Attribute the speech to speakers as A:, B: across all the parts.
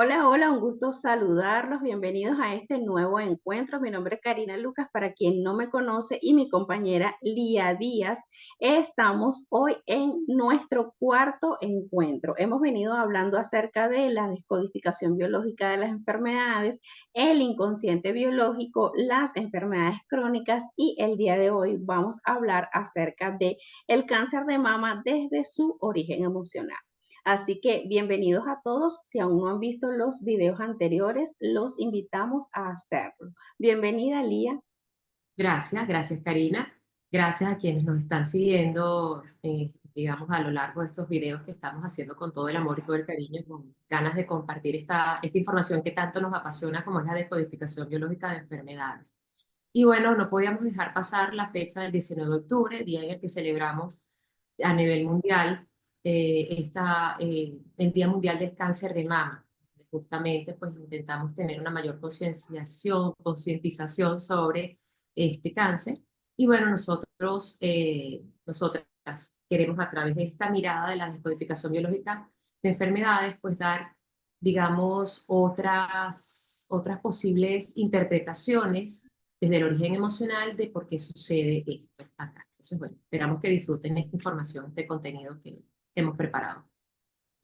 A: Hola, hola, un gusto saludarlos. Bienvenidos a este nuevo encuentro. Mi nombre es Karina Lucas, para quien no me conoce, y mi compañera Lía Díaz. Estamos hoy en nuestro cuarto encuentro. Hemos venido hablando acerca de la descodificación biológica de las enfermedades, el inconsciente biológico, las enfermedades crónicas, y el día de hoy vamos a hablar acerca de el cáncer de mama desde su origen emocional. Así que bienvenidos a todos. Si aún no han visto los videos anteriores, los invitamos a hacerlo. Bienvenida, Lía.
B: Gracias Karina. Gracias a quienes nos están siguiendo, digamos, a lo largo de estos videos que estamos haciendo con todo el amor y todo el cariño, con ganas de compartir esta información que tanto nos apasiona como es la decodificación biológica de enfermedades. Y bueno, no podíamos dejar pasar la fecha del 19 de octubre, día en el que celebramos a nivel mundial el Día Mundial del Cáncer de Mama. Justamente pues intentamos tener una mayor concientización sobre este cáncer. Y bueno, nosotras queremos a través de esta mirada de la descodificación biológica de enfermedades, pues dar, digamos, otras posibles interpretaciones desde el origen emocional de por qué sucede esto acá. Entonces, bueno, esperamos que disfruten esta información, este contenido que hemos preparado.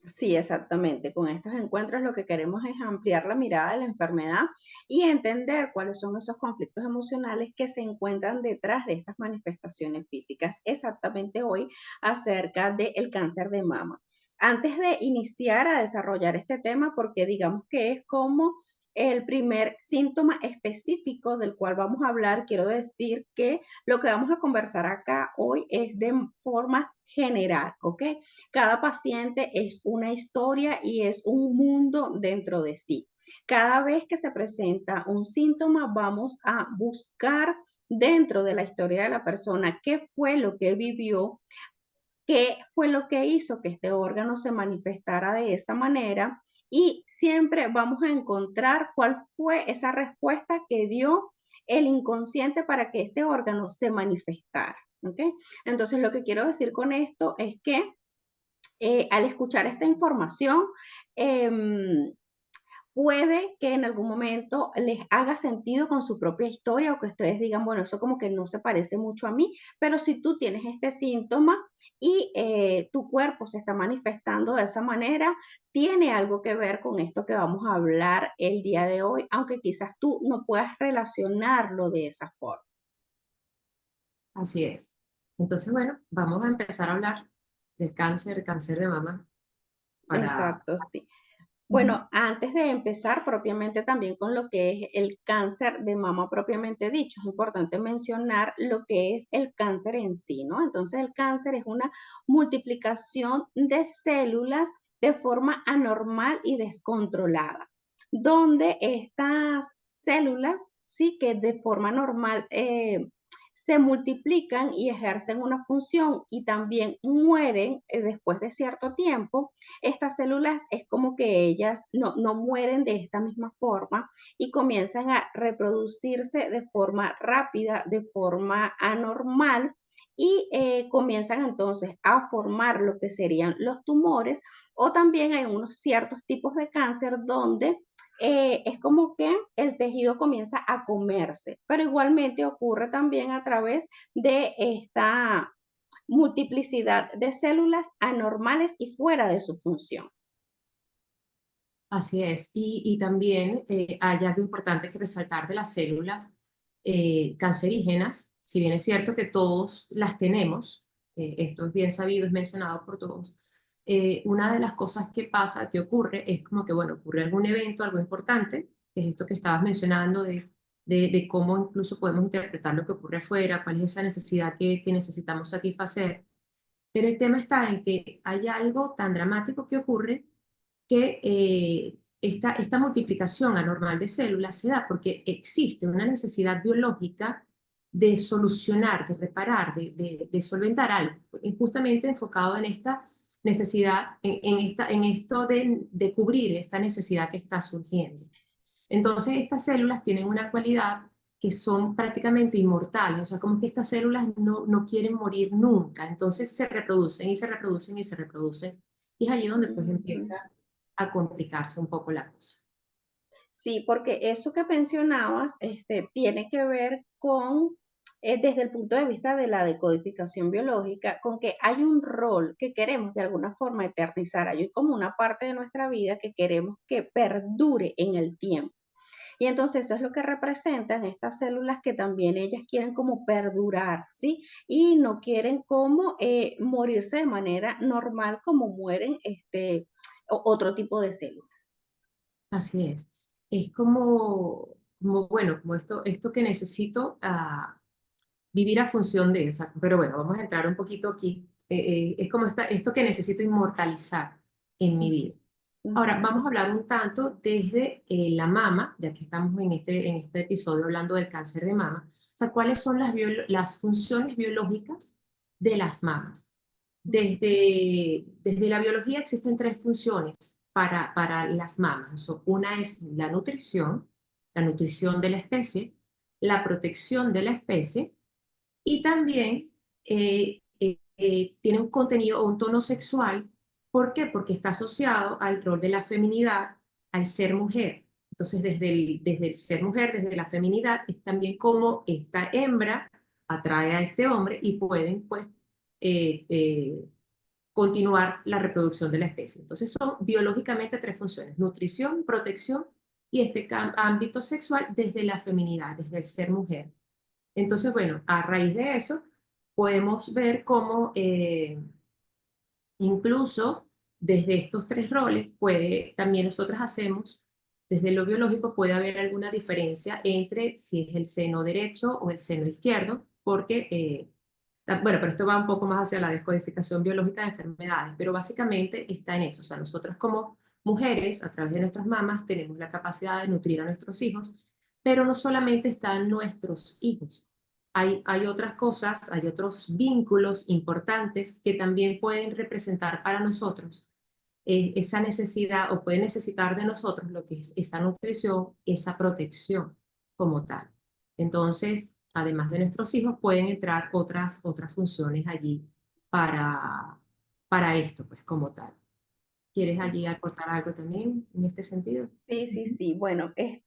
A: Sí, exactamente. Con estos encuentros lo que queremos es ampliar la mirada de la enfermedad y entender cuáles son esos conflictos emocionales que se encuentran detrás de estas manifestaciones físicas. Exactamente hoy acerca del cáncer de mama. Antes de iniciar a desarrollar este tema, porque digamos que es como el primer síntoma específico del cual vamos a hablar, quiero decir que lo que vamos a conversar acá hoy es de forma general, ¿ok? Cada paciente es una historia y es un mundo dentro de sí. Cada vez que se presenta un síntoma, vamos a buscar dentro de la historia de la persona qué fue lo que vivió, qué fue lo que hizo que este órgano se manifestara de esa manera, y siempre vamos a encontrar cuál fue esa respuesta que dio el inconsciente para que este órgano se manifestara. ¿Ok? Entonces, lo que quiero decir con esto es que al escuchar esta información, em, puede que en algún momento les haga sentido con su propia historia, o que ustedes digan, bueno, eso como que no se parece mucho a mí, pero si tú tienes este síntoma y tu cuerpo se está manifestando de esa manera, tiene algo que ver con esto que vamos a hablar el día de hoy, aunque quizás tú no puedas relacionarlo de esa forma.
B: Así es. Entonces, bueno, vamos a empezar a hablar del cáncer de mama para...
A: Exacto, sí.
B: Ujú.
A: Bueno, antes de empezar propiamente también con lo que es el cáncer de mama propiamente dicho, es importante mencionar lo que es el cáncer en sí, ¿no? Entonces, el cáncer es una multiplicación de células de forma anormal y descontrolada, donde estas células, sí, que de forma normal se multiplican y ejercen una función y también mueren después de cierto tiempo. Estas células es como que ellas no mueren de esta misma forma y comienzan a reproducirse de forma rápida, de forma anormal, y comienzan entonces a formar lo que serían los tumores. O también hay unos ciertos tipos de cáncer donde es como que el tejido comienza a comerse, pero igualmente ocurre también a través de esta multiplicidad de células anormales y fuera de su función.
B: Así es. Y también hay algo importante que resaltar de las células cancerígenas. Si bien es cierto que todos las tenemos, esto es bien sabido, es mencionado por todos, una de las cosas que pasa, que ocurre, es como que, bueno, ocurre algún evento, algo importante, que es esto que estabas mencionando de cómo incluso podemos interpretar lo que ocurre afuera, cuál es esa necesidad que necesitamos satisfacer. Pero el tema está en que hay algo tan dramático que ocurre que esta multiplicación anormal de células se da porque existe una necesidad biológica de solucionar, de reparar, de solventar algo, justamente enfocado en esta necesidad, en esto de cubrir esta necesidad que está surgiendo. Entonces, estas células tienen una cualidad que son prácticamente inmortales, o sea, como que estas células no quieren morir nunca, entonces se reproducen y se reproducen y se reproducen. Y es allí donde pues
A: Ujú.
B: empieza a complicarse un poco la cosa.
A: Sí, porque eso que mencionabas, tiene que ver con, desde el punto de vista de la decodificación biológica, con que hay un rol que queremos de alguna forma eternizar. Hay como una parte de nuestra vida que queremos que perdure en el tiempo. Y entonces eso es lo que representan estas células que también ellas quieren como perdurar, ¿sí? Y no quieren como morirse de manera normal como mueren otro tipo de células.
B: Así es. Es como bueno, como esto que necesito vivir a función de eso. Pero bueno, vamos a entrar un poquito aquí. Es como esto que necesito inmortalizar en mi vida. Ahora,
A: Ujú.
B: vamos a hablar un tanto desde la mama, ya que estamos en este episodio hablando del cáncer de mama. O sea, ¿cuáles son las funciones biológicas de las mamas? Desde la biología existen tres funciones para las mamas. Una es la nutrición de la especie, la protección de la especie y también tiene un contenido o un tono sexual. ¿Por qué? Porque está asociado al rol de la feminidad, al ser mujer. Entonces, desde el ser mujer, desde la feminidad, es también como esta hembra atrae a este hombre y pueden, pues, eh, eh, continuar la reproducción de la especie. Entonces, son biológicamente tres funciones: nutrición, protección y este ámbito sexual desde la feminidad, desde el ser mujer. Entonces, bueno, a raíz de eso, podemos ver cómo incluso desde estos tres roles, también nosotros hacemos, desde lo biológico, puede haber alguna diferencia entre si es el seno derecho o el seno izquierdo, porque, bueno, pero esto va un poco más hacia la descodificación biológica de enfermedades, pero básicamente está en eso. O sea, nosotras como mujeres, a través de nuestras mamas, tenemos la capacidad de nutrir a nuestros hijos, pero no solamente están nuestros hijos. Hay otras cosas, hay otros vínculos importantes que también pueden representar para nosotros esa necesidad o pueden necesitar de nosotros lo que es esa nutrición, esa protección como tal. Entonces, además de nuestros hijos, pueden entrar otras funciones allí para, para esto, pues como tal. ¿Quieres allí aportar algo también en este sentido?
A: Sí, sí, sí. Bueno, es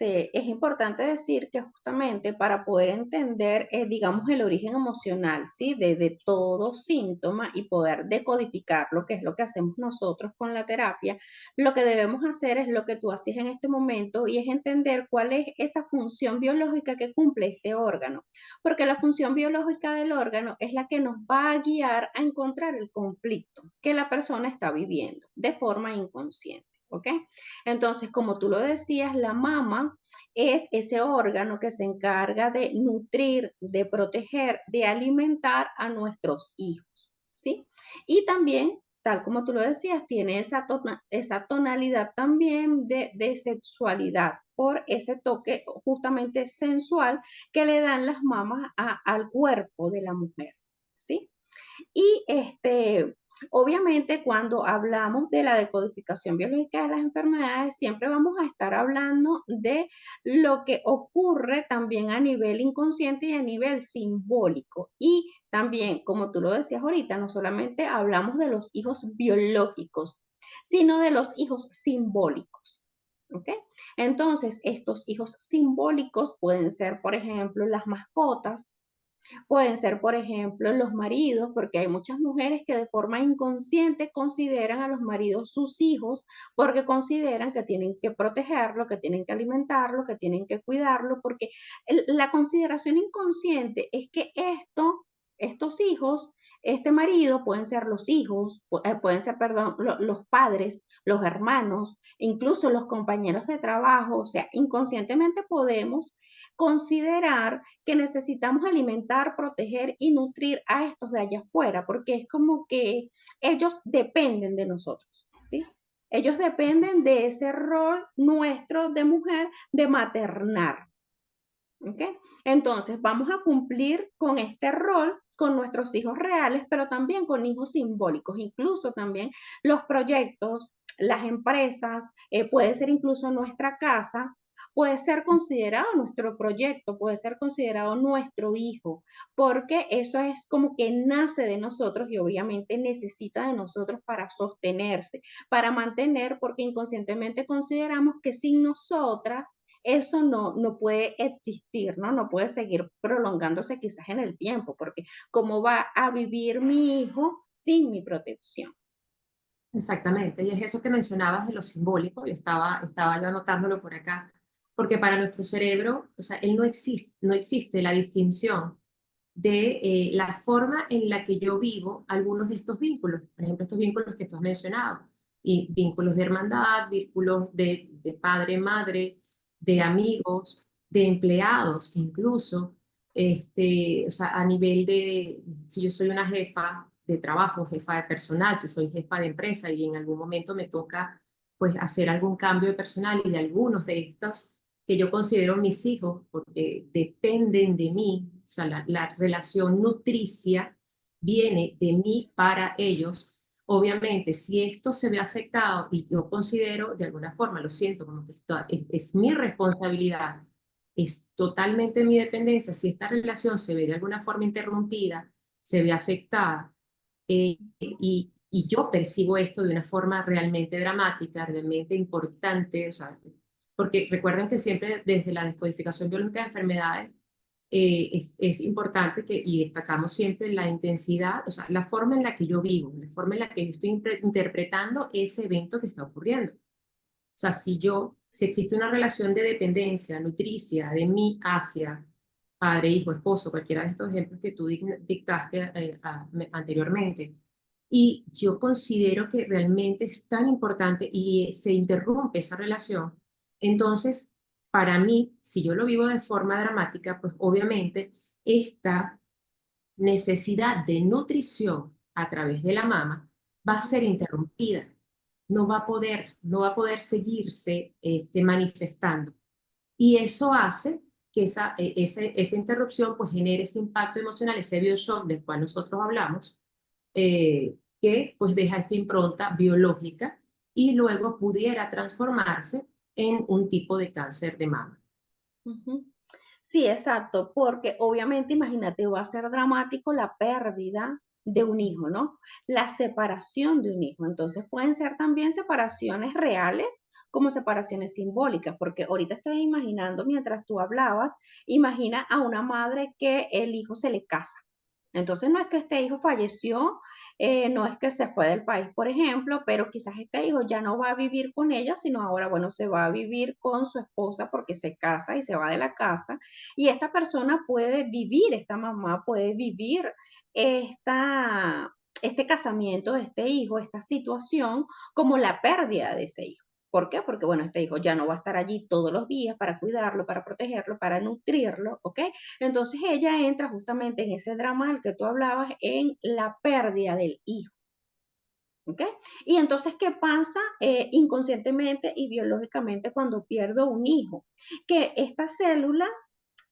A: importante decir que justamente para poder entender, digamos, el origen emocional, ¿sí? De todo síntoma y poder decodificar lo que es lo que hacemos nosotros con la terapia, lo que debemos hacer es lo que tú haces en este momento y es entender cuál es esa función biológica que cumple este órgano. Porque la función biológica del órgano es la que nos va a guiar a encontrar el conflicto que la persona está viviendo de forma inconsciente. ¿Ok? Entonces, como tú lo decías, la mama es ese órgano que se encarga de nutrir, de proteger, de alimentar a nuestros hijos, ¿sí? Y también, tal como tú lo decías, tiene esa tonalidad también de sexualidad por ese toque justamente sensual que le dan las mamas al cuerpo de la mujer, ¿sí? Y obviamente cuando hablamos de la decodificación biológica de las enfermedades, siempre vamos a estar hablando de lo que ocurre también a nivel inconsciente y a nivel simbólico. Y también, como tú lo decías ahorita, no solamente hablamos de los hijos biológicos, sino de los hijos simbólicos. ¿Ok? Entonces, estos hijos simbólicos pueden ser, por ejemplo, las mascotas. Pueden ser, por ejemplo, los maridos, porque hay muchas mujeres que de forma inconsciente consideran a los maridos sus hijos porque consideran que tienen que protegerlo, que tienen que alimentarlo, que tienen que cuidarlo, porque la consideración inconsciente es que estos hijos, este marido pueden ser los hijos, pueden ser, perdón, los padres, los hermanos, incluso los compañeros de trabajo, o sea, inconscientemente podemos considerar que necesitamos alimentar, proteger y nutrir a estos de allá afuera, porque es como que ellos dependen de nosotros, ¿sí? Ellos dependen de ese rol nuestro de mujer de maternar, ¿ok? Entonces vamos a cumplir con este rol con nuestros hijos reales, pero también con hijos simbólicos, incluso también los proyectos, las empresas, puede ser incluso nuestra casa, puede ser considerado nuestro proyecto, puede ser considerado nuestro hijo, porque eso es como que nace de nosotros y obviamente necesita de nosotros para sostenerse, para mantener, porque inconscientemente consideramos que sin nosotras eso no puede existir, ¿no? No puede seguir prolongándose quizás en el tiempo, porque ¿cómo va a vivir mi hijo sin mi protección?
B: Exactamente, y es eso que mencionabas de lo simbólico, y estaba yo anotándolo por acá, porque para nuestro cerebro, o sea, él no existe la distinción de la forma en la que yo vivo algunos de estos vínculos, por ejemplo, estos vínculos que tú has mencionado, y vínculos de hermandad, vínculos de padre, madre, de amigos, de empleados incluso, o sea, a nivel de, si yo soy una jefa de trabajo, jefa de personal, si soy jefa de empresa y en algún momento me toca pues hacer algún cambio de personal y de algunos de estos que yo considero mis hijos, porque dependen de mí, o sea, la relación nutricia viene de mí para ellos. Obviamente, si esto se ve afectado y yo considero, de alguna forma, lo siento como que esto es mi responsabilidad, es totalmente mi dependencia, si esta relación se ve de alguna forma interrumpida, se ve afectada, y yo percibo esto de una forma realmente dramática, realmente importante, o sea, porque recuerden que siempre desde la descodificación biológica de enfermedades es importante que, y destacamos siempre la intensidad, o sea, la forma en la que yo vivo, la forma en la que yo estoy interpretando ese evento que está ocurriendo. O sea, si existe una relación de dependencia nutricia de mí hacia padre, hijo, esposo, cualquiera de estos ejemplos que tú dictaste anteriormente, y yo considero que realmente es tan importante y se interrumpe esa relación, entonces, para mí, si yo lo vivo de forma dramática, pues obviamente esta necesidad de nutrición a través de la mama va a ser interrumpida, no va a poder seguirse manifestando. Y eso hace que esa interrupción pues genere ese impacto emocional, ese bioshock del cual nosotros hablamos, que pues deja esta impronta biológica y luego pudiera transformarse en un tipo de cáncer de mama.
A: Ujú. Sí, exacto, porque obviamente, imagínate, va a ser dramático la pérdida de un hijo, ¿no? La separación de un hijo. Entonces pueden ser también separaciones reales como separaciones simbólicas, porque ahorita estoy imaginando, mientras tú hablabas, imagina a una madre que el hijo se le casa. Entonces no es que este hijo falleció, no es que se fue del país, por ejemplo, pero quizás este hijo ya no va a vivir con ella, sino ahora, bueno, se va a vivir con su esposa porque se casa y se va de la casa. Y esta persona puede vivir, esta mamá puede vivir este casamiento de este hijo, esta situación, como la pérdida de ese hijo. ¿Por qué? Porque, bueno, este hijo ya no va a estar allí todos los días para cuidarlo, para protegerlo, para nutrirlo, ¿ok? Entonces ella entra justamente en ese drama del que tú hablabas, en la pérdida del hijo. ¿Ok? Y entonces, ¿qué pasa inconscientemente y biológicamente cuando pierdo un hijo? Que estas células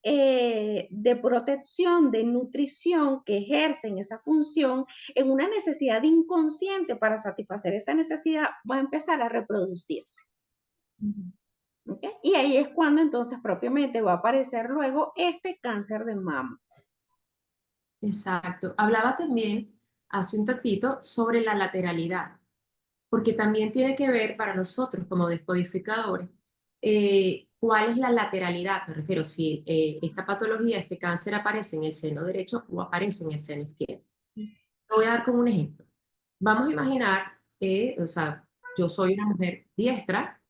A: de protección, de nutrición que ejercen esa función en una necesidad inconsciente para satisfacer esa necesidad va a empezar a reproducirse. ¿Ok? Y ahí es cuando entonces propiamente va a aparecer luego este cáncer de mama.
B: Exacto. Hablaba también hace un ratito sobre la lateralidad, porque también tiene que ver para nosotros como descodificadores cuál es la lateralidad. Me refiero si esta patología, este cáncer aparece en el seno derecho o aparece en el seno izquierdo. Lo voy a dar como un ejemplo. Vamos a imaginar, o sea, yo soy una mujer diestra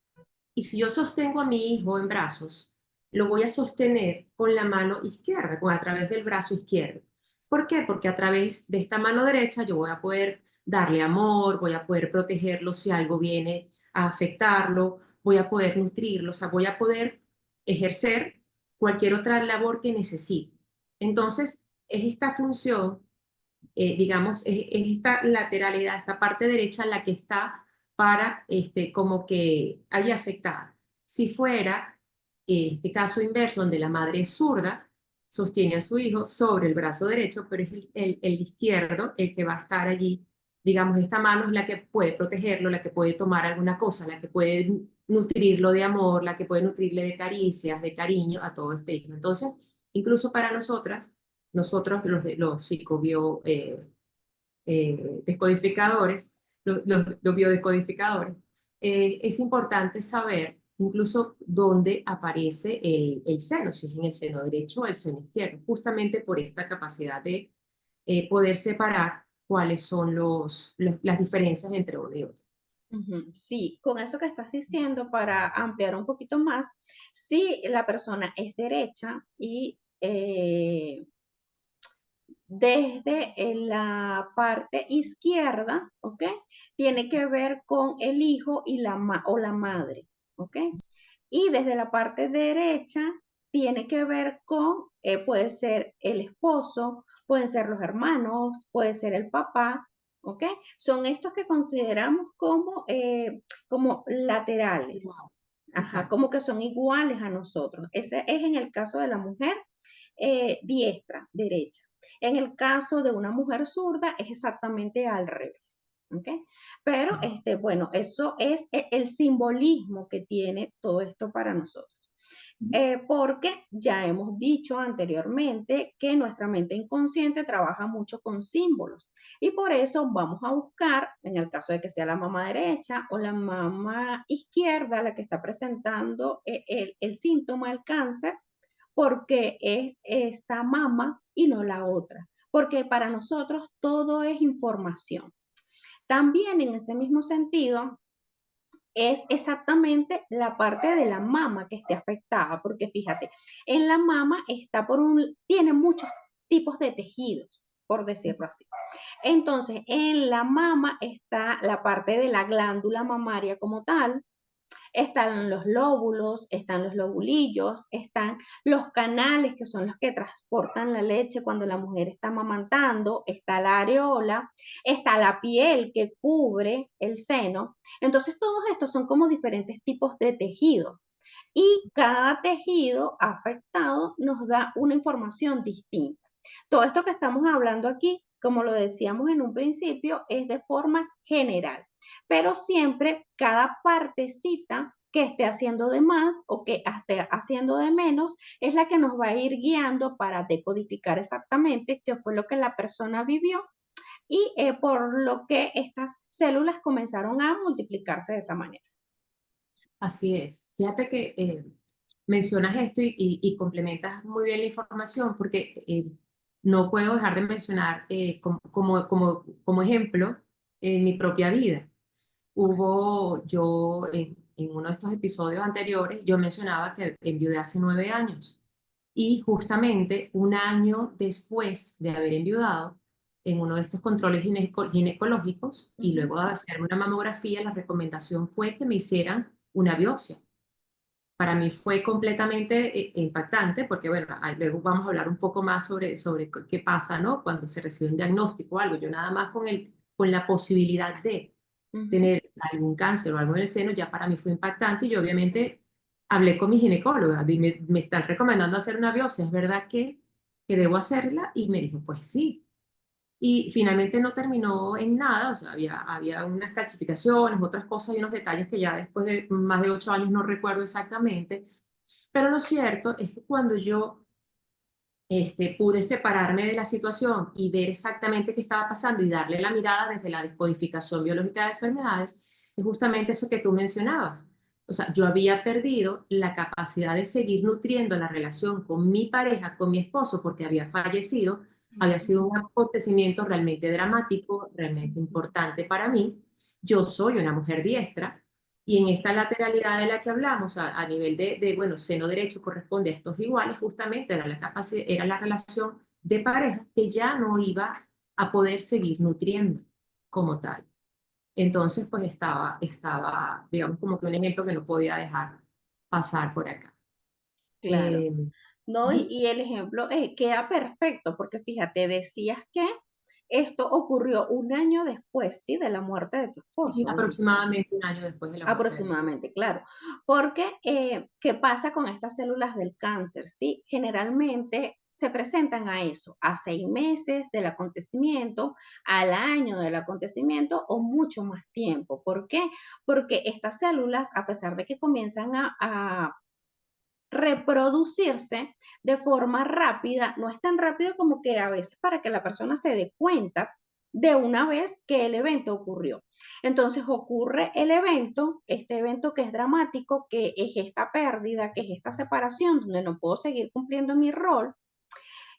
B: y si yo sostengo a mi hijo en brazos, lo voy a sostener con la mano izquierda, a través del brazo izquierdo. ¿Por qué? Porque a través de esta mano derecha yo voy a poder darle amor, voy a poder protegerlo si algo viene a afectarlo, voy a poder nutrirlo, o sea, voy a poder ejercer cualquier otra labor que necesite. Entonces, es esta función, digamos, es esta lateralidad, esta parte derecha la que está para como que haya afectada. Si fuera este caso inverso, donde la madre es zurda, sostiene a su hijo sobre el brazo derecho, pero es el izquierdo el que va a estar allí digamos, esta mano es la que puede protegerlo, la que puede tomar alguna cosa, la que puede nutrirlo de amor, la que puede nutrirle de caricias, de cariño a todo este hijo. Entonces, incluso para nosotras, nosotros los psicobio, descodificadores, los biodescodificadores, es importante saber incluso dónde aparece el seno, si es en el seno derecho o el seno izquierdo, justamente por esta capacidad de poder separar cuáles son las diferencias entre uno y otro.
A: Ujú. Sí, con eso que estás diciendo, para ampliar un poquito más, si la persona es derecha y desde la parte izquierda, ¿ok? Tiene que ver con el hijo y o la madre, ¿ok? Y desde la parte derecha tiene que ver con, puede ser el esposo, pueden ser los hermanos, puede ser el papá, ¿ok? Son estos que consideramos como laterales,
B: Wow.
A: ajá,
B: Exacto.
A: como que son iguales a nosotros. Ese es en el caso de la mujer diestra, derecha. En el caso de una mujer zurda es exactamente al revés. ¿Ok? Pero,
B: Sí.
A: bueno, eso es el simbolismo que tiene todo esto para nosotros. Porque ya hemos dicho anteriormente que nuestra mente inconsciente trabaja mucho con símbolos y por eso vamos a buscar, en el caso de que sea la mama derecha o la mama izquierda la que está presentando el síntoma del cáncer, porque es esta mama y no la otra, porque para nosotros todo es información. También en ese mismo sentido, es exactamente la parte de la mama que esté afectada, porque fíjate, en la mama tiene muchos tipos de tejidos, por decirlo así. Entonces, en la mama está la parte de la glándula mamaria como tal, están los lóbulos, están los lobulillos, están los canales que son los que transportan la leche cuando la mujer está amamantando, está la areola, está la piel que cubre el seno. Entonces, todos estos son como diferentes tipos de tejidos. Y cada tejido afectado nos da una información distinta. Todo esto que estamos hablando aquí, como lo decíamos en un principio, es de forma general, pero siempre cada partecita que esté haciendo de más o que esté haciendo de menos es la que nos va a ir guiando para decodificar exactamente qué fue lo que la persona vivió y por lo que estas células comenzaron a multiplicarse de esa manera.
B: Así es. Fíjate que mencionas esto y complementas muy bien la información porque no puedo dejar de mencionar como ejemplo mi propia vida. Yo en uno de estos episodios anteriores, yo mencionaba que enviudé hace 9 años y justamente un año después de haber enviudado, en uno de estos controles ginecológicos y
A: Ujú.
B: luego de hacerme una mamografía, la recomendación fue que me hicieran una biopsia. Para mí fue completamente impactante porque, bueno, luego vamos a hablar un poco más sobre qué pasa, ¿no? Cuando se recibe un diagnóstico o algo. Yo nada más con la posibilidad de
A: Ujú.
B: tener algún cáncer o algo en el seno, ya para mí fue impactante y yo obviamente hablé con mi ginecóloga, me están recomendando hacer una biopsia, ¿es verdad que debo hacerla? Y me dijo, pues sí. Y finalmente no terminó en nada, o sea, había unas calcificaciones, otras cosas y unos detalles que ya después de más de 8 años no recuerdo exactamente, pero lo cierto es que cuando yo pude separarme de la situación y ver exactamente qué estaba pasando y darle la mirada desde la descodificación biológica de enfermedades, es justamente eso que tú mencionabas. O sea, yo había perdido la capacidad de seguir nutriendo la relación con mi pareja, con mi esposo, porque había fallecido. Había sido un acontecimiento realmente dramático, realmente importante para mí. Yo soy una mujer diestra y en esta lateralidad de la que hablamos, a nivel bueno, seno derecho corresponde a estos iguales, justamente era la capacidad, era la relación de pareja que ya no iba a poder seguir nutriendo como tal. Entonces, pues digamos, como que un ejemplo que no podía dejar pasar por acá.
A: Claro.
B: Eh,
A: ¿No?
B: Ujú.
A: Y el ejemplo queda perfecto, porque fíjate, decías que esto ocurrió un año después, ¿sí? De la muerte de tu
B: Sí,
A: esposo, ¿no?
B: aproximadamente un año después de la muerte de mi esposo.
A: Aproximadamente, claro. Porque, ¿qué pasa con estas células del cáncer? Sí, generalmente se presentan a eso, a 6 meses del acontecimiento, al año del acontecimiento o mucho más tiempo. ¿Por qué? Porque estas células, a pesar de que comienzan a reproducirse de forma rápida, no es tan rápido como que a veces para que la persona se dé cuenta de una vez que el evento ocurrió. Entonces ocurre el evento, este evento que es dramático, que es esta pérdida, que es esta separación, donde no puedo seguir cumpliendo mi rol,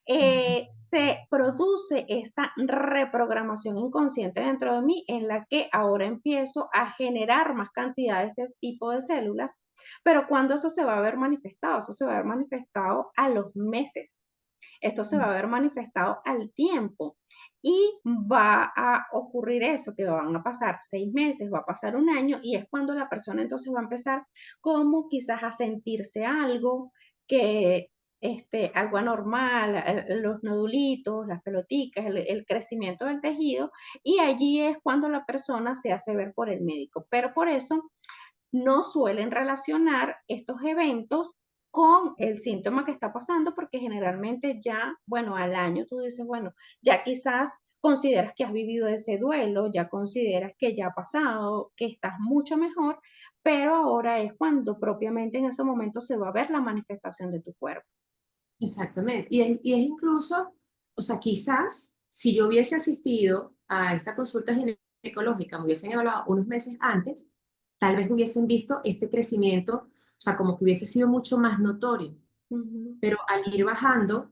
A: se produce esta reprogramación inconsciente dentro de mí en la que ahora empiezo a generar más cantidades de este tipo de células, pero ¿cuándo eso se va a ver manifestado? Eso se va a ver manifestado a los meses. Esto se va a ver manifestado al tiempo y va a ocurrir eso, que van a pasar 6 meses, va a pasar un año y es cuando la persona entonces va a empezar como quizás a sentirse algo que algo anormal, los nodulitos, las pelotitas, el crecimiento del tejido, y allí es cuando la persona se hace ver por el médico. Pero por eso no suelen relacionar estos eventos con el síntoma que está pasando, porque generalmente ya, bueno, al año tú dices, bueno, ya quizás consideras que has vivido ese duelo, ya consideras que ya ha pasado, que estás mucho mejor, pero ahora es cuando propiamente en ese momento se va a ver la manifestación de tu cuerpo.
B: Exactamente. Y es incluso, o sea, quizás si yo hubiese asistido a esta consulta ginecológica, me hubiesen evaluado unos meses antes, tal vez hubiesen visto este crecimiento, o sea, como que hubiese sido mucho más notorio.
A: Ujú,
B: Pero al ir bajando,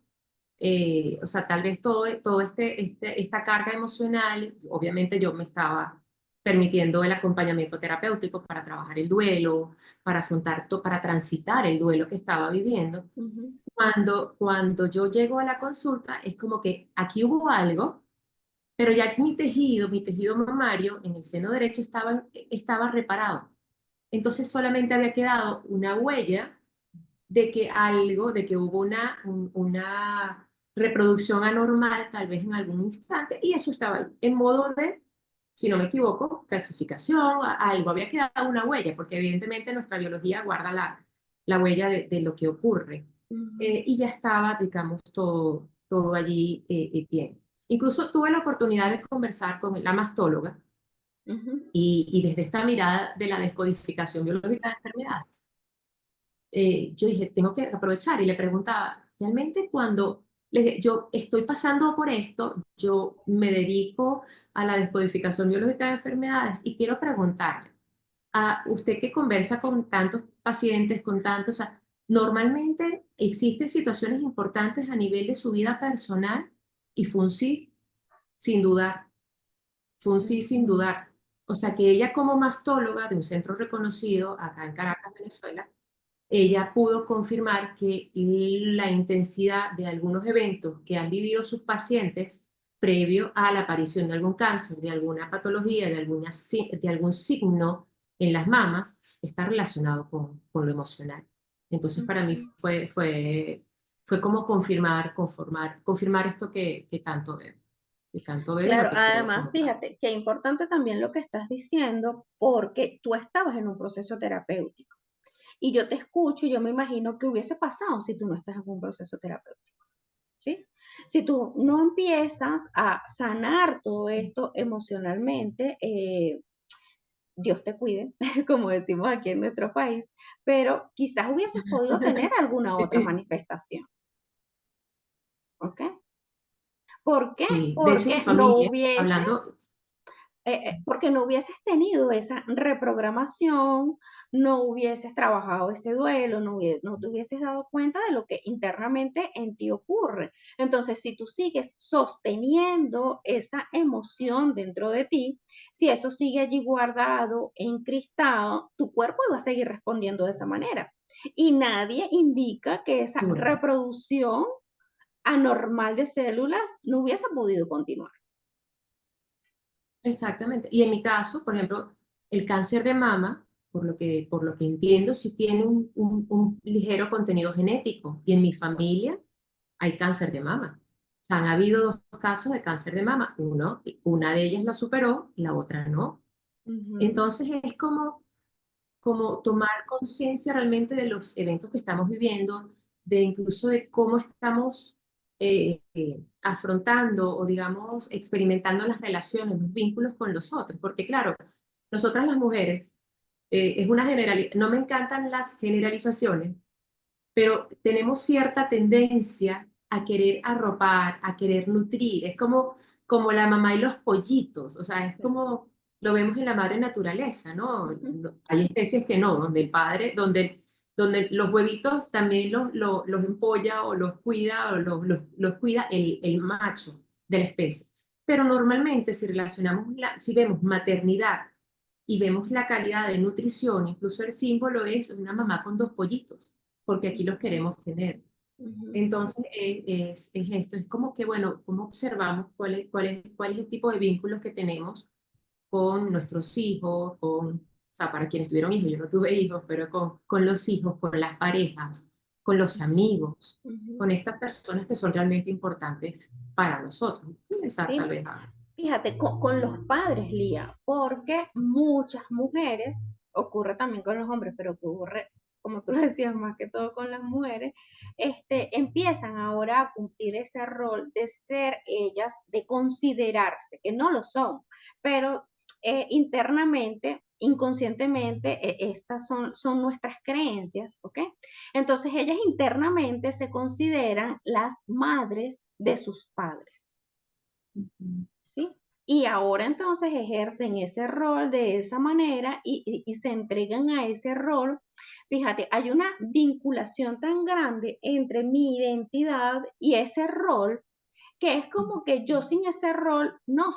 B: o sea, tal vez todo esta carga emocional, obviamente yo me estaba permitiendo el acompañamiento terapéutico para trabajar el duelo, para afrontar, para transitar el duelo que estaba viviendo.
A: ujú.
B: Cuando yo llego a la consulta, es como que aquí hubo algo, pero ya mi tejido mamario en el seno derecho estaba reparado. Entonces solamente había quedado una huella de que algo, de que hubo una reproducción anormal, tal vez en algún instante, y eso estaba ahí, en modo de, si no me equivoco, calcificación, algo, había quedado una huella, porque evidentemente nuestra biología guarda la huella de lo que ocurre.
A: Ujú,
B: Y ya estaba, digamos, todo allí bien. Incluso tuve la oportunidad de conversar con la mastóloga
A: ujú.
B: y desde esta mirada de la descodificación biológica de enfermedades yo dije, tengo que aprovechar y le preguntaba, realmente cuando yo estoy pasando por esto, yo me dedico a la descodificación biológica de enfermedades y quiero preguntarle, a usted que conversa con tantos pacientes, con tantos, o sea, normalmente existen situaciones importantes a nivel de su vida personal y fue un sí, sin dudar, fue un sí, sin dudar. O sea, que ella como mastóloga de un centro reconocido acá en Caracas, Venezuela, ella pudo confirmar que la intensidad de algunos eventos que han vivido sus pacientes previo a la aparición de algún cáncer, de alguna patología, de algún signo en las mamas, está relacionado con lo emocional. Entonces, para mí
A: Ujú.
B: fue como confirmar esto que tanto veo y lo
A: Claro,
B: que creo
A: además,
B: como tal.
A: fíjate que importante también lo que estás diciendo, porque tú estabas en un proceso terapéutico y yo te escucho y yo me imagino que hubiese pasado si tú no estás en un proceso terapéutico, ¿sí? Si tú no empiezas a sanar todo esto emocionalmente, Dios te cuide, como decimos aquí en nuestro país, pero quizás hubieses podido tener alguna otra manifestación, ¿ok? ¿Por qué?
B: Sí, de hecho mi
A: Porque no
B: familia,
A: hubieses
B: hablando,
A: porque no hubieses tenido esa reprogramación, no hubieses trabajado ese duelo, no te hubieses dado cuenta de lo que internamente en ti ocurre. Entonces, si tú sigues sosteniendo esa emoción dentro de ti, si eso sigue allí guardado, encristado, tu cuerpo va a seguir respondiendo de esa manera. Y nadie indica que esa
B: seguro.
A: reproducción anormal de células no hubiese podido continuar.
B: Exactamente. Y en mi caso, por ejemplo, el cáncer de mama, por lo que entiendo, sí tiene un ligero contenido genético. Y en mi familia hay cáncer de mama. O sea, han habido dos casos de cáncer de mama. Una de ellas lo superó, la otra no.
A: Ujú.
B: Entonces es como tomar conciencia realmente de los eventos que estamos viviendo, de incluso de cómo estamos afrontando o, digamos, experimentando las relaciones, los vínculos con los otros. Porque, claro, nosotras las mujeres, es una no me encantan las generalizaciones, pero tenemos cierta tendencia a querer arropar, a querer nutrir. Es como la mamá y los pollitos, o sea, es
A: Sí.
B: como lo vemos en la madre naturaleza, ¿no?
A: Ujú,
B: Hay especies que no, donde el padre, donde los huevitos también los empolla o los cuida o los cuida el macho de la especie. Pero normalmente si relacionamos, si vemos maternidad y vemos la calidad de nutrición, incluso el símbolo es una mamá con dos pollitos, porque aquí los
A: ujú,
B: queremos tener.
A: ujú.
B: Entonces, es esto, es como que, bueno, cómo observamos cuál es el tipo de vínculos que tenemos con nuestros hijos, o sea, para quienes tuvieron hijos, yo no tuve hijos, pero con los hijos, con las parejas, con los amigos,
A: Ujú.
B: con estas personas que son realmente importantes para nosotros. Pensar tal
A: Sí,
B: vez,
A: fíjate, con los padres, Lía, porque muchas mujeres, ocurre también con los hombres, pero ocurre, como tú lo decías, más que todo con las mujeres, empiezan ahora a cumplir ese rol de ser ellas, de considerarse, que no lo son, pero internamente, inconscientemente, estas son nuestras creencias, ¿ok? Entonces ellas internamente se consideran las madres de sus padres. ¿Sí? Y ahora entonces ejercen ese rol de esa manera y se entregan a ese rol. Fíjate, hay una vinculación tan grande entre mi identidad y ese rol que es como que yo sin ese rol no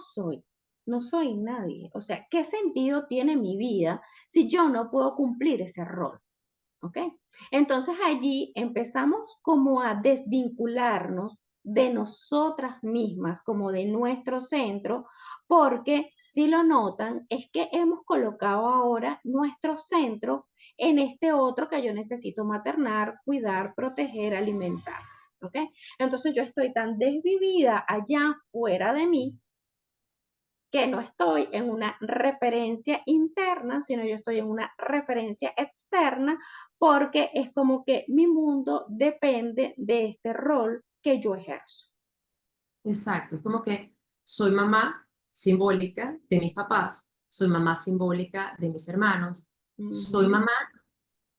A: soy nadie. O sea, ¿qué sentido tiene mi vida si yo no puedo cumplir ese rol? ¿Ok? Entonces allí empezamos como a desvincularnos de nosotras mismas, como de nuestro centro, porque si lo notan, es que hemos colocado ahora nuestro centro en este otro que yo necesito maternar, cuidar, proteger, alimentar. ¿Ok? Entonces yo estoy tan desvivida allá fuera de mí que no estoy en una referencia interna, sino yo estoy en una referencia externa, porque es como que mi mundo depende de este rol que yo ejerzo.
B: exacto, es como que soy mamá simbólica de mis papás, soy mamá simbólica de mis hermanos, soy
A: Ujú,
B: mamá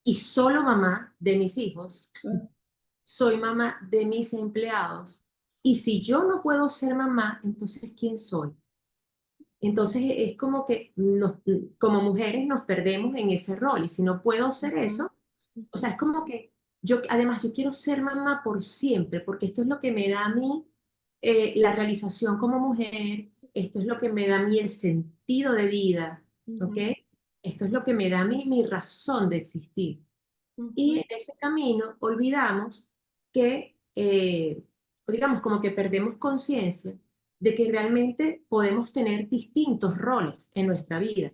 B: y solo mamá de mis hijos, soy mamá de mis empleados. Y si yo no puedo ser mamá, entonces ¿quién soy? Entonces es como que como mujeres nos perdemos en ese rol y si no puedo ser
A: ujú,
B: eso, o sea,
A: ujú,
B: es como que además yo quiero ser mamá por siempre, porque esto es lo que me da a mí la realización como mujer, esto es lo que me da a mí el sentido de vida, ¿ok?
A: ujú,
B: Esto es lo que me da a mí mi razón de existir. Y
A: ujú,
B: en ese camino olvidamos que, o digamos, como que perdemos conciencia de que realmente podemos tener distintos roles en nuestra vida.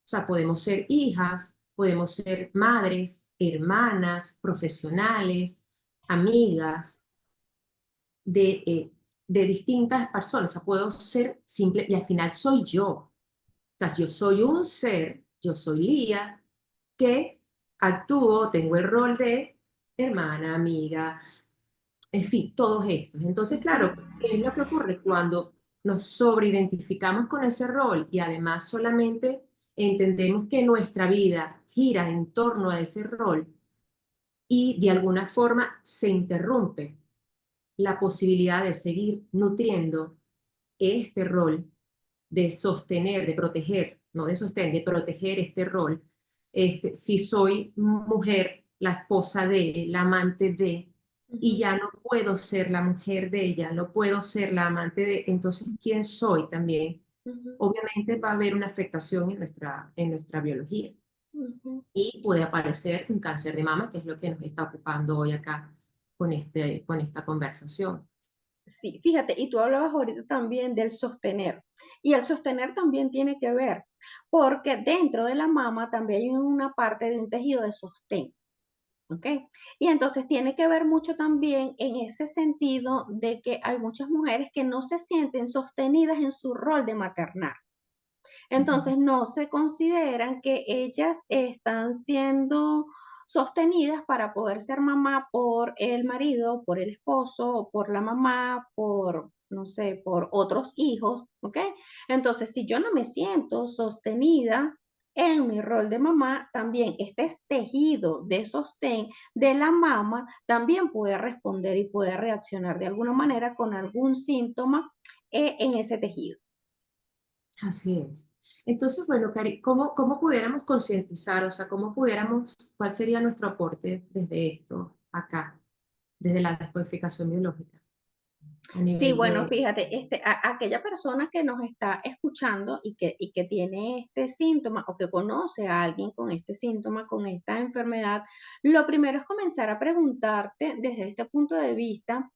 B: O sea, podemos ser hijas, podemos ser madres, hermanas, profesionales, amigas de distintas personas. O sea, puedo ser simple y al final soy yo. O sea, yo soy un ser, yo soy Lía, que actúo, tengo el rol de hermana, amiga, en fin, todos estos. Entonces,
A: ujú,
B: claro, ¿qué es lo que ocurre cuando nos sobreidentificamos con ese rol y además solamente entendemos que nuestra vida gira en torno a ese rol y de alguna forma se interrumpe la posibilidad de seguir nutriendo este rol de sostener, de proteger, no de sostener, de proteger este rol? Si soy mujer, la esposa de, la amante de, y
A: ujú,
B: ya no puedo ser la mujer de ella, no puedo ser la amante de, entonces, ¿quién soy también?
A: ujú,
B: Obviamente va a haber una afectación en nuestra biología
A: ujú.
B: y puede aparecer un cáncer de mama, que es lo que nos está ocupando hoy acá con esta conversación.
A: Sí, fíjate, y tú hablabas ahorita también del sostener. Y el sostener también tiene que ver, porque dentro de la mama también hay una parte de un tejido de sostén. ¿Ok? Y entonces tiene que ver mucho también en ese sentido de que hay muchas mujeres que no se sienten sostenidas en su rol de maternar.
B: Ujú.
A: Entonces no se consideran que ellas están siendo sostenidas para poder ser mamá por el marido, por el esposo, o por la mamá, por, no sé, por otros hijos, ¿ok? Entonces, si yo no me siento sostenida en mi rol de mamá, también este tejido de sostén de la mama también puede responder y puede reaccionar de alguna manera con algún síntoma en ese tejido.
B: Así es. Entonces, bueno, Cari, ¿cómo pudiéramos concientizar, o sea, cuál sería nuestro aporte desde esto acá, desde la descodificación biológica, a
A: Sí,
B: nivel
A: bueno,
B: de...
A: fíjate, aquella persona que nos está escuchando y que tiene este síntoma o que conoce a alguien con este síntoma, con esta enfermedad, lo primero es comenzar a preguntarte desde este punto de vista,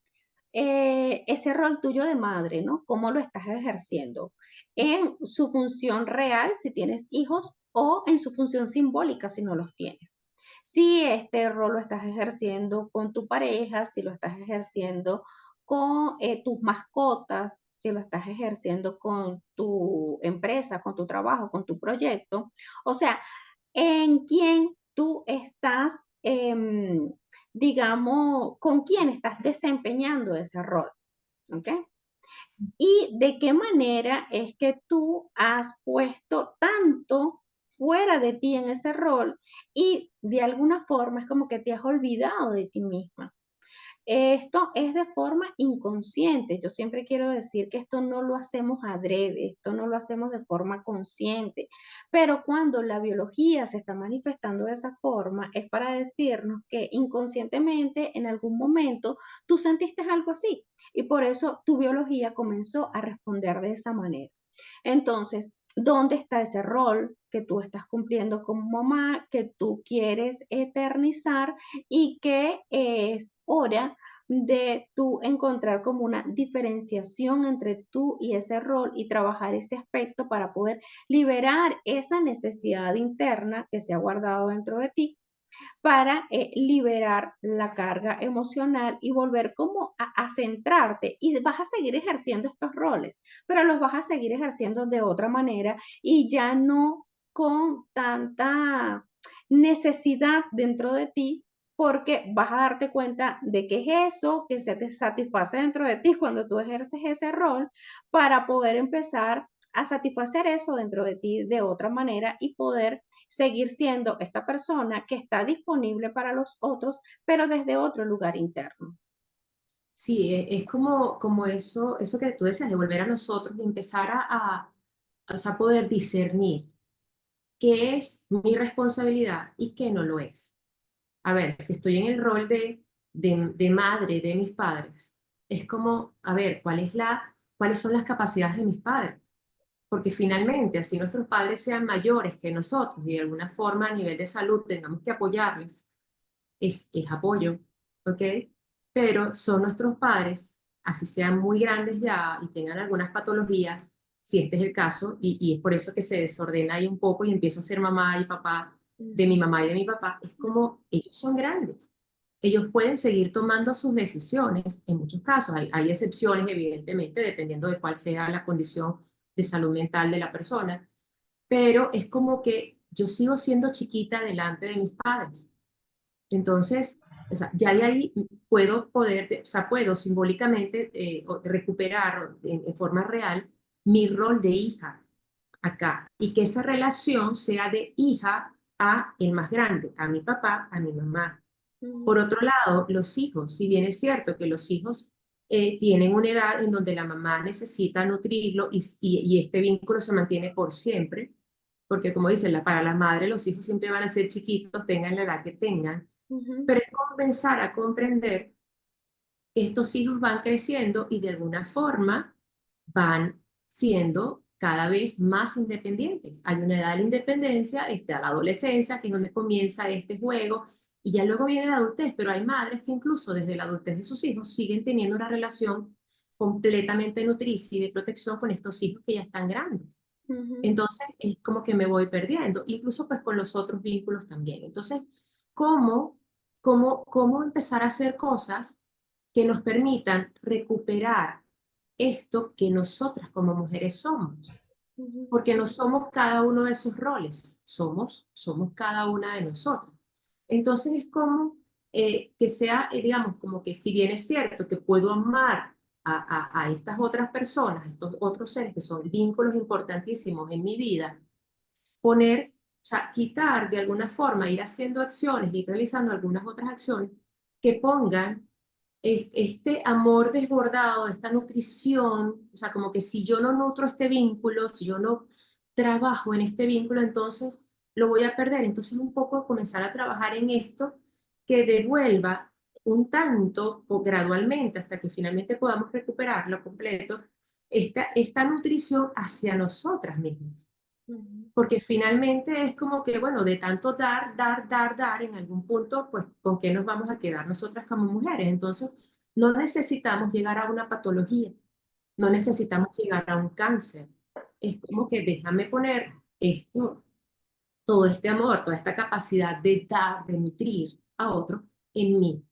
A: ese rol tuyo de madre, ¿no? ¿Cómo lo estás ejerciendo? En su función real, si tienes hijos, o en su función simbólica, si no los tienes. Si este rol lo estás ejerciendo con tu pareja, si lo estás ejerciendo con tus mascotas, si lo estás ejerciendo con tu empresa, con tu trabajo, con tu proyecto. O sea, en quién tú estás, digamos, con quién estás desempeñando ese rol, ¿ok? Y de qué manera es que tú has puesto tanto fuera de ti en ese rol y de alguna forma es como que te has olvidado de ti misma. Esto es de forma inconsciente. Yo siempre quiero decir que esto no lo hacemos adrede, esto no lo hacemos de forma consciente, pero cuando la biología se está manifestando de esa forma, es para decirnos que inconscientemente en algún momento tú sentiste algo así y por eso tu biología comenzó a responder de esa manera. Entonces, ¿dónde está ese rol que tú estás cumpliendo como mamá, que tú quieres eternizar y que es hora de tú encontrar como una diferenciación entre tú y ese rol y trabajar ese aspecto para poder liberar esa necesidad interna que se ha guardado dentro de ti para liberar la carga emocional y volver como a centrarte y vas a seguir ejerciendo estos roles, pero los vas a seguir ejerciendo de otra manera y ya no con tanta necesidad dentro de ti porque vas a darte cuenta de qué es eso que se te satisface dentro de ti cuando tú ejerces ese rol para poder empezar a satisfacer eso dentro de ti de otra manera y poder seguir siendo esta persona que está disponible para los otros, pero desde otro lugar interno.
B: Sí, es como eso que tú decías, de volver a nosotros, de empezar o sea, poder discernir qué es mi responsabilidad y qué no lo es. A ver, si estoy en el rol de madre de mis padres, es como, a ver, ¿cuáles son las capacidades de mis padres? Porque finalmente, así nuestros padres sean mayores que nosotros y de alguna forma a nivel de salud tengamos que apoyarles, es apoyo, ¿ok? Pero son nuestros padres, así sean muy grandes ya y tengan algunas patologías, si este es el caso, y es por eso que se desordena ahí un poco y empiezo a ser mamá y papá de mi mamá y de mi papá, es como ellos son grandes. Ellos pueden seguir tomando sus decisiones, en muchos casos, hay excepciones evidentemente, dependiendo de cuál sea la condición de salud mental de la persona, pero es como que yo sigo siendo chiquita delante de mis padres. Entonces, o sea, ya de ahí o sea, puedo simbólicamente recuperar en forma real mi rol de hija acá y que esa relación sea de hija a el más grande, a mi papá, a mi mamá. Por
A: Ujú,
B: otro lado, los hijos, si bien es cierto que los hijos tienen una edad en donde la mamá necesita nutrirlo y este vínculo se mantiene por siempre, porque como dicen, para la madre los hijos siempre van a ser chiquitos, tengan la edad que tengan,
A: ujú,
B: pero es comenzar a comprender que estos hijos van creciendo y de alguna forma van siendo cada vez más independientes. Hay una edad de la independencia, está la adolescencia, que es donde comienza este juego, y ya luego viene la adultez, pero hay madres que incluso desde la adultez de sus hijos siguen teniendo una relación completamente nutricia y de protección con estos hijos que ya están grandes.
A: ujú.
B: Entonces es como que me voy perdiendo, incluso pues con los otros vínculos también. Entonces, ¿cómo, cómo empezar a hacer cosas que nos permitan recuperar esto que nosotras como mujeres somos?
A: Ujú,
B: Porque no somos cada uno de esos roles, somos cada una de nosotras. Entonces es como que sea, digamos, como que si bien es cierto que puedo amar a estas otras personas, estos otros seres que son vínculos importantísimos en mi vida, poner, o sea, quitar de alguna forma, ir haciendo acciones, ir realizando algunas otras acciones que pongan este amor desbordado, esta nutrición, o sea, como que si yo no nutro este vínculo, si yo no trabajo en este vínculo, entonces lo voy a perder. Entonces un poco comenzar a trabajar en esto que devuelva un tanto gradualmente hasta que finalmente podamos recuperarlo completo, esta nutrición hacia nosotras mismas. Porque finalmente es como que, bueno, de tanto dar, en algún punto, pues, ¿con qué nos vamos a quedar nosotras como mujeres? Entonces, no necesitamos llegar a una patología, no necesitamos llegar a un cáncer. Es como que déjame poner esto, todo este amor, toda esta capacidad de dar, de nutrir a otro en mí.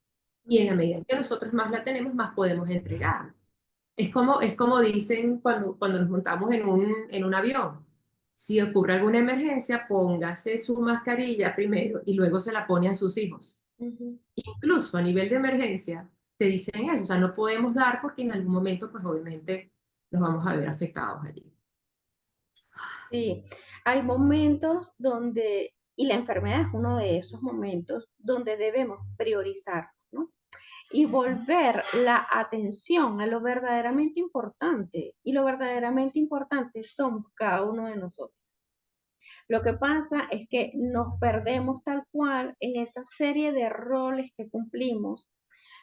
B: Y en la medida que nosotros más la tenemos, más podemos entregar. Es como dicen cuando nos montamos en un avión. Si ocurre alguna emergencia, póngase su mascarilla primero y luego se la pone a sus hijos.
A: Ujú.
B: Incluso a nivel de emergencia, te dicen eso. O sea, no podemos dar porque en algún momento, pues obviamente, nos vamos a ver afectados allí.
A: Sí, hay momentos donde, y la enfermedad es uno de esos momentos donde debemos priorizar, ¿no? Y volver la atención a lo verdaderamente importante. Y lo verdaderamente importante somos cada uno de nosotros. Lo que pasa es que nos perdemos tal cual en esa serie de roles que cumplimos.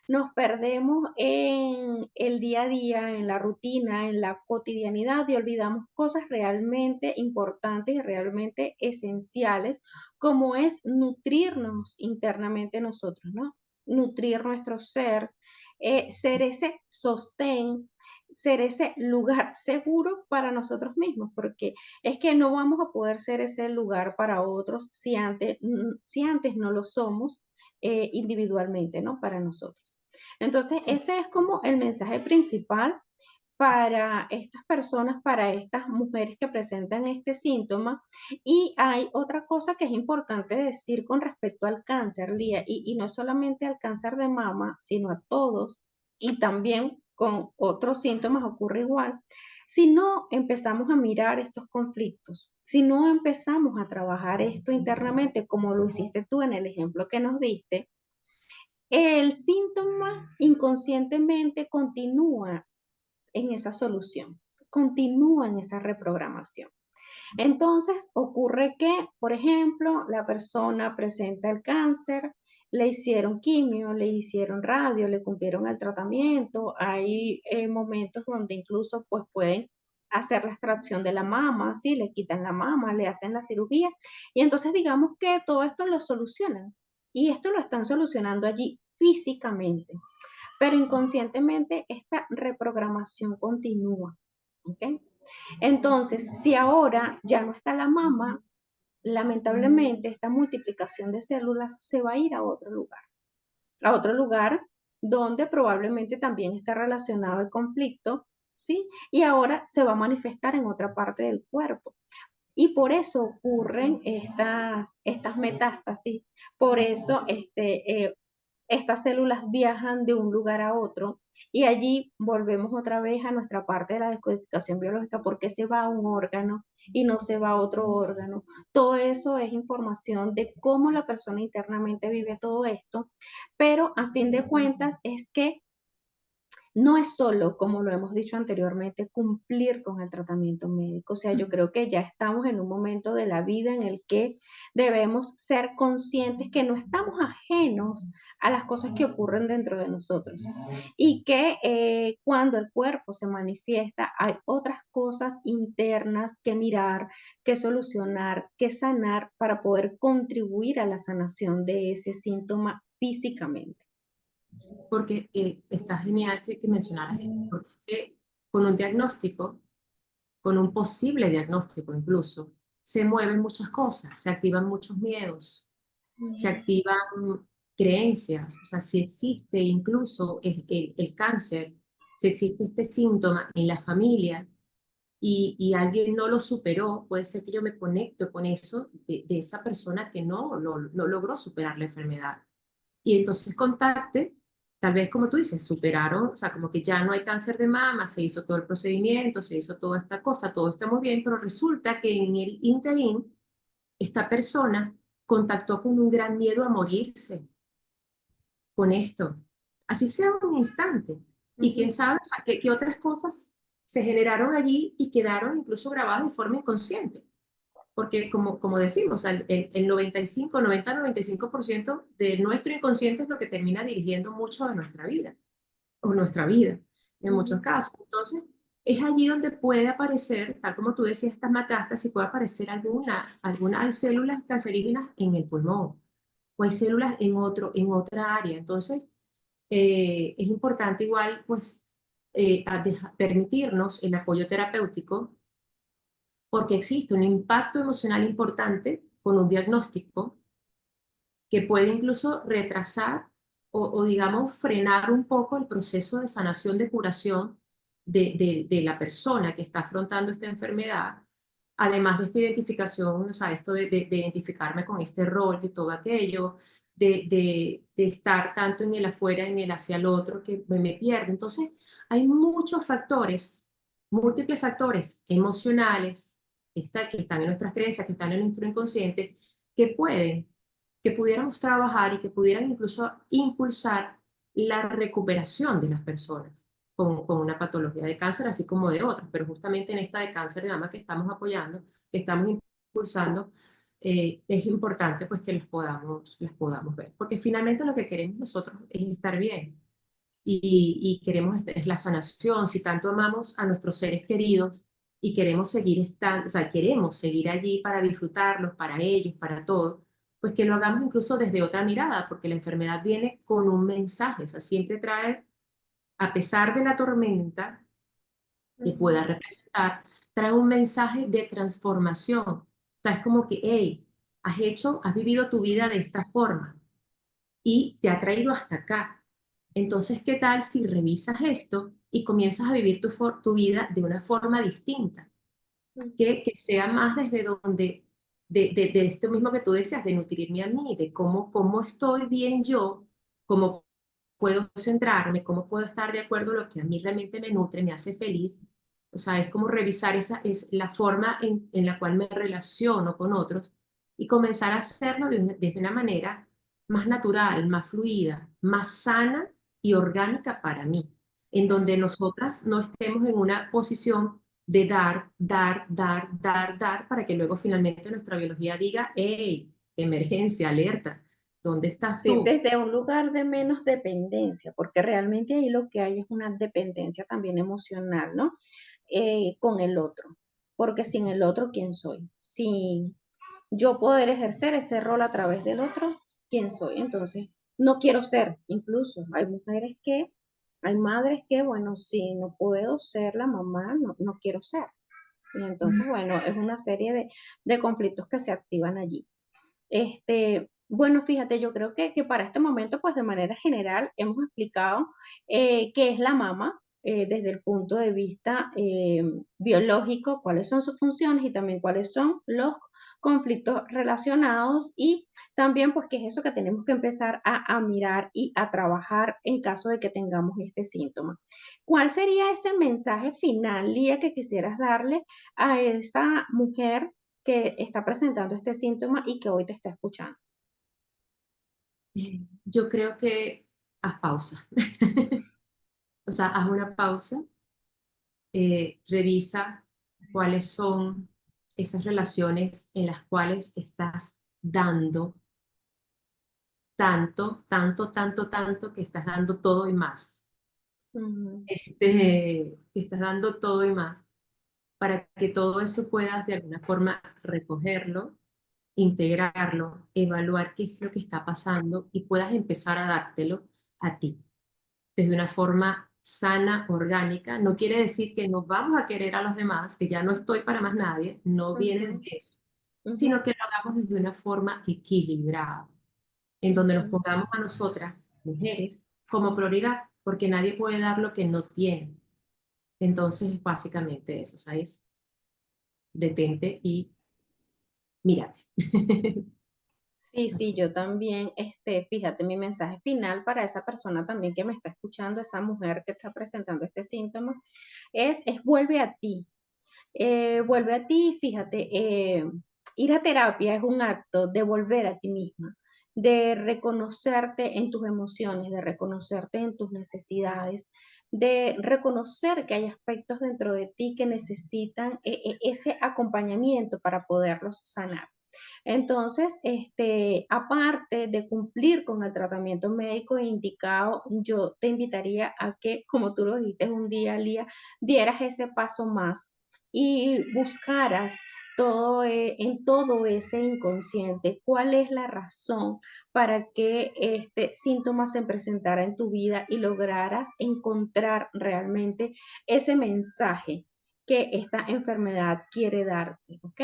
A: Nos perdemos en el día a día, en la rutina, en la cotidianidad y olvidamos cosas realmente importantes y realmente esenciales, como es nutrirnos internamente nosotros, ¿no? Nutrir nuestro ser ese sostén, ser ese lugar seguro para nosotros mismos, porque es que no vamos a poder ser ese lugar para otros si antes no lo somos individualmente, ¿no? Para nosotros. Entonces, ese es como el mensaje principal para estas personas, para estas mujeres que presentan este síntoma. Y hay otra cosa que es importante decir con respecto al cáncer, Lía, y no solamente al cáncer de mama, sino a todos, y también con otros síntomas ocurre igual. Si no empezamos a mirar estos conflictos, si no empezamos a trabajar esto internamente, como lo hiciste tú en el ejemplo que nos diste, el síntoma inconscientemente continúa en esa solución, continúa en esa reprogramación. Entonces ocurre que, por ejemplo, la persona presenta el cáncer, le hicieron quimio, le hicieron radio, le cumplieron el tratamiento. Hay momentos donde incluso pues pueden hacer la extracción de la mama, ¿sí? Le quitan la mama, le hacen la cirugía. Y entonces digamos que todo esto lo solucionan. Y esto lo están solucionando allí físicamente. Pero inconscientemente esta reprogramación continúa. ¿Ok? Entonces, si ahora ya no está la mama, lamentablemente esta multiplicación de células se va a ir a otro lugar donde probablemente también está relacionado el conflicto, ¿sí? Y ahora se va a manifestar en otra parte del cuerpo. Y por eso ocurren estas metástasis, por eso estas células viajan de un lugar a otro y allí volvemos otra vez a nuestra parte de la descodificación biológica, porque se va a un órgano y no se va a otro órgano. Todo eso es información de cómo la persona internamente vive todo esto, pero a fin de cuentas es que no es solo, como lo hemos dicho anteriormente, cumplir con el tratamiento médico. O sea, yo creo que ya estamos en un momento de la vida en el que debemos ser conscientes que no estamos ajenos a las cosas que ocurren dentro de nosotros y que cuando el cuerpo se manifiesta hay otras cosas internas que mirar, que solucionar, que sanar para poder contribuir a la sanación de ese síntoma físicamente.
B: Porque está genial que mencionaras esto, porque es que con un diagnóstico, con un posible diagnóstico incluso, se mueven muchas cosas, se activan muchos miedos, se activan creencias, o sea, si existe incluso el cáncer, si existe este síntoma en la familia, y alguien no lo superó, puede ser que yo me conecto con eso de esa persona que no logró superar la enfermedad. Y entonces contacte, tal vez como tú dices, superaron, o sea, como que ya no hay cáncer de mama, se hizo todo el procedimiento, se hizo toda esta cosa, todo está muy bien, pero resulta que en el interín, esta persona contactó con un gran miedo a morirse con esto, así sea un instante. Y quién
A: Ujú.
B: sabe, o sea, qué otras cosas se generaron allí y quedaron incluso grabadas de forma inconsciente. Porque como decimos, el 95, 90, 95% de nuestro inconsciente es lo que termina dirigiendo mucho de nuestra vida, o nuestra vida, en muchos
A: Ujú.
B: casos. Entonces, es allí donde puede aparecer, tal como tú decías, estas metástasis, puede aparecer hay células cancerígenas en el pulmón, o hay células en otra área. Entonces, es importante igual, pues, permitirnos el apoyo terapéutico porque existe un impacto emocional importante con un diagnóstico que puede incluso retrasar digamos, frenar un poco el proceso de sanación, de curación de la persona que está afrontando esta enfermedad, además de esta identificación, o sea, esto de identificarme con este rol, de todo aquello, de estar tanto en el afuera, en el hacia el otro, que me pierdo. Entonces, hay muchos factores, múltiples factores emocionales, que están en nuestras creencias, que están en nuestro inconsciente, que que pudiéramos trabajar y que pudieran incluso impulsar la recuperación de las personas con una patología de cáncer, así como de otras, pero justamente en esta de cáncer de mama que estamos apoyando, que estamos impulsando, es importante pues que las podamos ver, porque finalmente lo que queremos nosotros es estar bien y queremos, es la sanación, si tanto amamos a nuestros seres queridos y queremos seguir estando, o sea, queremos seguir allí para disfrutarlos, para ellos, para todo, pues que lo hagamos incluso desde otra mirada, porque la enfermedad viene con un mensaje, o sea, siempre trae, a pesar de la tormenta que
A: Ujú.
B: pueda representar, trae un mensaje de transformación. O sea, es como que, hey, has vivido tu vida de esta forma y te ha traído hasta acá. Entonces, ¿qué tal si revisas esto y comienzas a vivir tu vida de una forma distinta? Que sea más desde donde, de esto mismo que tú decías, de nutrirme a mí, de cómo estoy bien yo, cómo puedo centrarme, cómo puedo estar de acuerdo a lo que a mí realmente me nutre, me hace feliz. O sea, es como revisar es la forma en la cual me relaciono con otros y comenzar a hacerlo desde una manera más natural, más fluida, más sana y orgánica para mí, en donde nosotras no estemos en una posición de dar, para que luego finalmente nuestra biología diga, hey, emergencia, alerta, ¿dónde estás
A: Sí,
B: tú?
A: desde un lugar de menos dependencia, porque realmente ahí lo que hay es una dependencia también emocional, ¿no? Con el otro, porque sin el otro, ¿quién soy? Si yo poder ejercer ese rol a través del otro, ¿quién soy? Entonces, no quiero ser, incluso hay madres que, bueno, si no puedo ser la mamá, no quiero ser. Y entonces, bueno, es una serie de conflictos que se activan allí. Bueno, fíjate, yo creo que para este momento, pues de manera general, hemos explicado qué es la mama desde el punto de vista biológico, cuáles son sus funciones y también cuáles son los conflictos relacionados y también pues qué es eso que tenemos que empezar a mirar y a trabajar en caso de que tengamos este síntoma. ¿Cuál sería ese mensaje final, Lía, que quisieras darle a esa mujer que está presentando este síntoma y que hoy te está escuchando?
B: Yo creo que haz pausa. O sea, haz una pausa, revisa cuáles son esas relaciones en las cuales estás dando tanto, que estás dando todo y más.
A: Ujú.
B: Que estás dando todo y más, para que todo eso puedas de alguna forma recogerlo, integrarlo, evaluar qué es lo que está pasando y puedas empezar a dártelo a ti desde una forma sana, orgánica. No quiere decir que nos vamos a querer a los demás, que ya no estoy para más nadie, no viene
A: Ujú.
B: desde eso,
A: Ujú.
B: sino que lo hagamos desde una forma equilibrada, en donde nos
A: Ujú.
B: pongamos a nosotras, mujeres, como prioridad, porque nadie puede dar lo que no tiene. Entonces, básicamente eso, ¿sabes? detente y mírate.
A: Sí, sí, yo también, fíjate, mi mensaje final para esa persona también que me está escuchando, esa mujer que está presentando este síntoma, es vuelve a ti. Vuelve a ti, fíjate, ir a terapia es un acto de volver a ti misma, de reconocerte en tus emociones, de reconocerte en tus necesidades, de reconocer que hay aspectos dentro de ti que necesitan ese acompañamiento para poderlos sanar. Entonces, aparte de cumplir con el tratamiento médico indicado, yo te invitaría a que, como tú lo dijiste un día, Lía, dieras ese paso más y buscaras en todo ese inconsciente, cuál es la razón para que este síntoma se presentara en tu vida y lograras encontrar realmente ese mensaje que esta enfermedad quiere darte, ¿ok?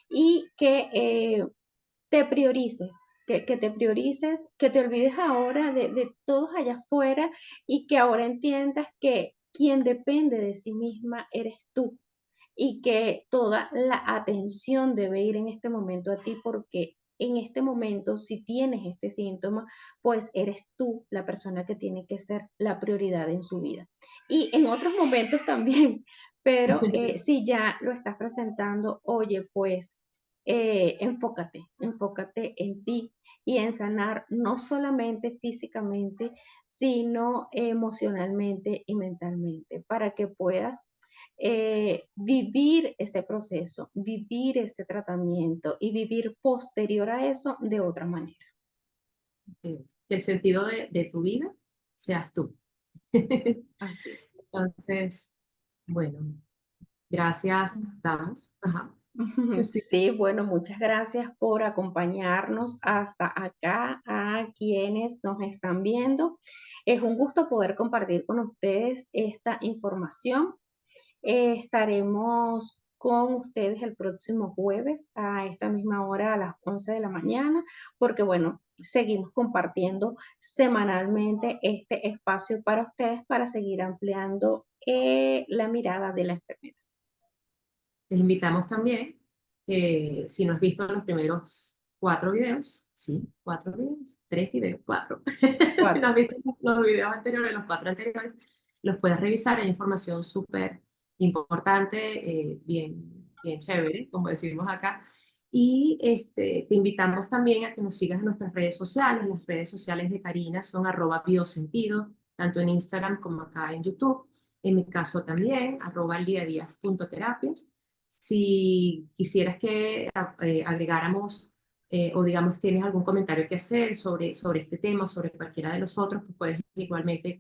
A: Y que te priorices, que te priorices, que te olvides ahora de todos allá afuera y que ahora entiendas que quien depende de sí misma eres tú y que toda la atención debe ir en este momento a ti porque en este momento, si tienes este síntoma, pues eres tú la persona que tiene que ser la prioridad en su vida. Y en otros momentos también, pero si ya lo estás presentando, oye, pues enfócate en ti y en sanar no solamente físicamente, sino emocionalmente y mentalmente, para que puedas vivir ese proceso, vivir ese tratamiento y vivir posterior a eso de otra manera.
B: Así es. Que el sentido de tu vida seas tú.
A: Así es.
B: Entonces, bueno, gracias, damos. Ajá. Sí.
A: Sí, bueno, muchas gracias por acompañarnos hasta acá, a quienes nos están viendo. Es un gusto poder compartir con ustedes esta información. Estaremos con ustedes el próximo jueves a esta misma hora, a las 11 de la mañana, porque bueno, seguimos compartiendo semanalmente este espacio para ustedes para seguir ampliando la mirada de la enfermedad.
B: Les invitamos también, si no has visto los primeros 4 videos, sí, 4 videos, 3 videos, 4. No
A: Cuatro.
B: has visto los videos anteriores, los 4 anteriores, los puedes revisar, hay información súper importante, bien chévere, como decimos acá. Y te invitamos también a que nos sigas en nuestras redes sociales. Las redes sociales de Karina son @biosentido, tanto en Instagram como acá en YouTube. En mi caso también, @liadias.terapias. Si quisieras que agregáramos o digamos tienes algún comentario que hacer sobre este tema, sobre cualquiera de los otros, pues puedes igualmente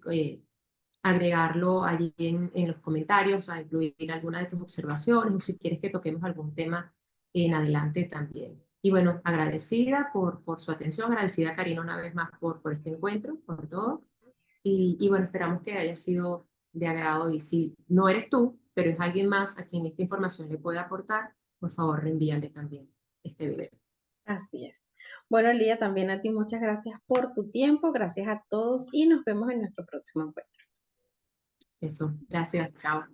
B: agregarlo allí en los comentarios, a incluir alguna de tus observaciones o si quieres que toquemos algún tema en adelante también. Y bueno, agradecida por su atención, agradecida a Karina una vez más por este encuentro, por todo. Y bueno, esperamos que haya sido de agrado y si no eres tú, pero es alguien más a quien esta información le puede aportar, por favor, reenvíale también este video.
A: Así es. Bueno, Lía, también a ti muchas gracias por tu tiempo, gracias a todos y nos vemos en nuestro próximo encuentro.
B: Eso, gracias, chao.